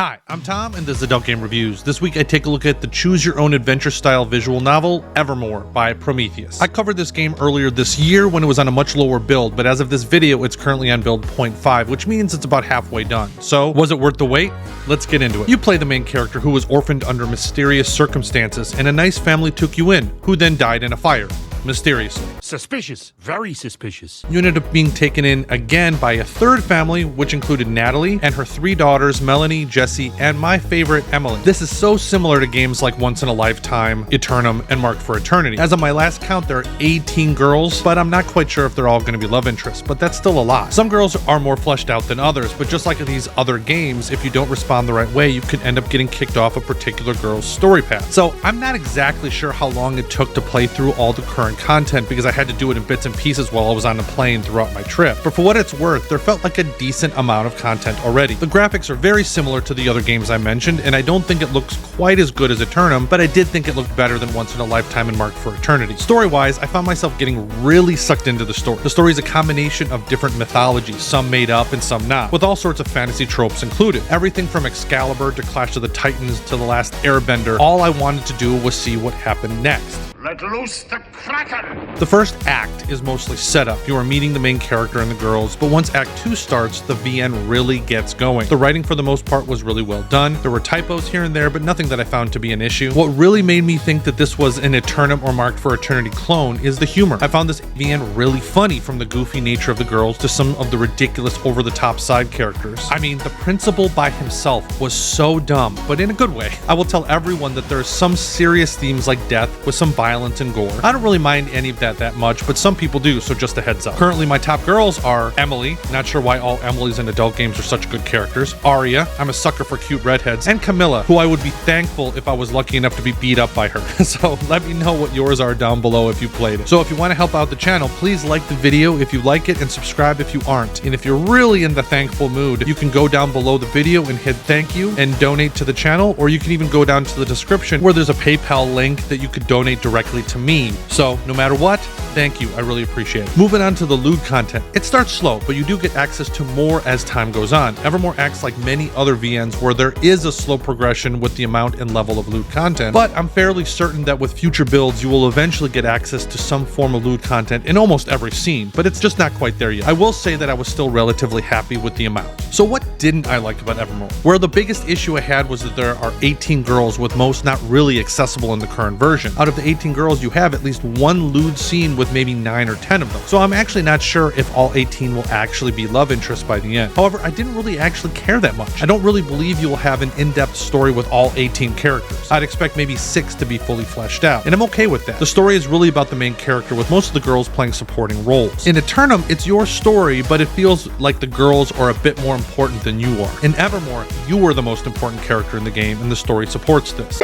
Hi, I'm Tom, and this is Adult Game Reviews. This week I take a look at the choose-your-own-adventure style visual novel, Evermore, by Promethius. I covered this game earlier this year when it was on a much lower build, but as of this video, it's currently on build 0.5, which means it's about halfway done. So, was it worth the wait? Let's get into it. You play the main character who was orphaned under mysterious circumstances, and a nice family took you in, who then died in a fire. Mysteriously. Suspicious. Very suspicious. You ended up being taken in again by a third family, which included Natalie and her three daughters, Melanie, Jessie, and my favorite, Emily. This is so similar to games like Once in a Lifetime, Eternum, and Marked for Eternity. As of my last count, there are 18 girls, but I'm not quite sure if they're all going to be love interests, but that's still a lot. Some girls are more fleshed out than others, but just like in these other games, if you don't respond the right way, you can end up getting kicked off a particular girl's story path. So I'm not exactly sure how long it took to play through all the current content because I had to do it in bits and pieces while I was on the plane throughout my trip. But for what it's worth, there felt like a decent amount of content already. The graphics are very similar to the other games I mentioned, and I don't think it looks quite as good as Eternum, but I did think it looked better than Once in a Lifetime and Marked for Eternity. Story-wise, I found myself getting really sucked into the story. The story is a combination of different mythologies, some made up and some not, with all sorts of fantasy tropes included. Everything from Excalibur to Clash of the Titans to The Last Airbender, all I wanted to do was see what happened next. Let loose the Kraken! The first act is mostly setup. You are meeting the main character and the girls, but once Act 2 starts, the VN really gets going. The writing for the most part was really well done. There were typos here and there, but nothing that I found to be an issue. What really made me think that this was an Eternum or Marked for Eternity clone is the humor. I found this VN really funny, from the goofy nature of the girls to some of the ridiculous over-the-top side characters. I mean, the principal by himself was so dumb, but in a good way. I will tell everyone that there are some serious themes like death with some violence and gore. I don't really mind any of that much, but some people do, so just a heads up. Currently, my top girls are Emily, not sure why all Emilys in adult games are such good characters, Aria, I'm a sucker for cute redheads, and Camilla, who I would be thankful if I was lucky enough to be beat up by her. So let me know what yours are down below if you played it. So if you want to help out the channel, please like the video if you like it and subscribe if you aren't. And if you're really in the thankful mood, you can go down below the video and hit thank you and donate to the channel, or you can even go down to the description where there's a PayPal link that you could donate directly to me. So no matter what, thank you, I really appreciate it. Moving on to the loot content. It starts slow, but you do get access to more as time goes on. Evermore acts like many other VNs where there is a slow progression with the amount and level of loot content, but I'm fairly certain that with future builds you will eventually get access to some form of loot content in almost every scene, but it's just not quite there yet. I will say that I was still relatively happy with the amount. So what didn't I like about Evermore? Where the biggest issue I had was that there are 18 girls, with most not really accessible in the current version. Out of the 18 girls, you have at least one lewd scene with maybe 9 or 10 of them. So I'm actually not sure if all 18 will actually be love interests by the end. However, I didn't really actually care that much. I don't really believe you will have an in-depth story with all 18 characters. I'd expect maybe 6 to be fully fleshed out, and I'm okay with that. The story is really about the main character, with most of the girls playing supporting roles. In Eternum, it's your story, but it feels like the girls are a bit more important than you are. In Evermore, you are the most important character in the game, and the story supports this.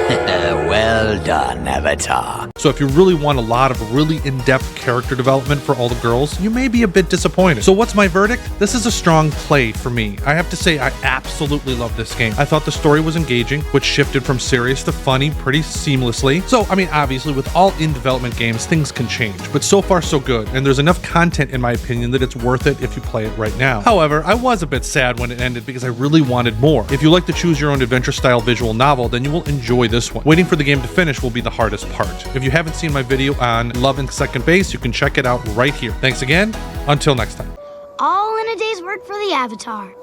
Well done, Avatar. So if you really want a lot of really in-depth character development for all the girls, you may be a bit disappointed. So what's my verdict? This is a strong play for me. I have to say I absolutely love this game. I thought the story was engaging, which shifted from serious to funny pretty seamlessly. So, I mean, obviously with all in-development games, things can change, but so far so good, and there's enough content in my opinion that it's worth it if you play it right now. However, I was a bit sad when it ended because I really wanted more. If you like the choose-your-own-adventure style visual novel, then you will enjoy this one. Waiting for the game to finish will be the hardest part. If you haven't seen my video on Love and Second Base, you can check it out right here. Thanks again. Until next time. All in a day's work for the Avatar.